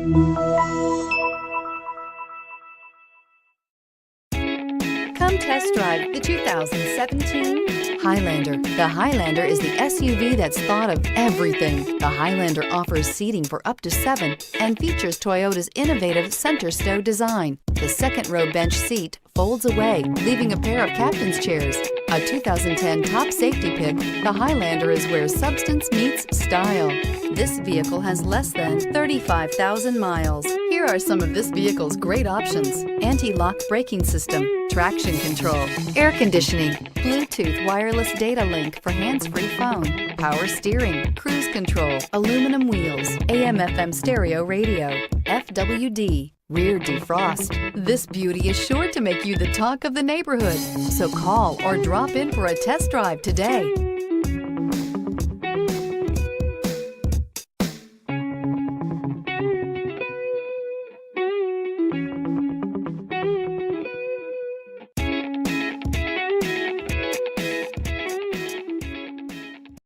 Come test drive the 2017 Highlander. The Highlander is the SUV that's thought of everything. The Highlander offers seating for up to 7 and features Toyota's innovative center stow design. The second row bench seat folds away, leaving a pair of captain's chairs. A 2010 top safety pick, the Highlander is where substance meets style. This vehicle has less than 35,000 miles. Here are some of this vehicle's great options: anti-lock braking system, traction control, air conditioning, Bluetooth wireless data link for hands-free phone, power steering, cruise control, aluminum wheels, AM/FM stereo radio, FWD, rear defrost. This beauty is sure to make you the talk of the neighborhood. So call or drop in for a test drive today.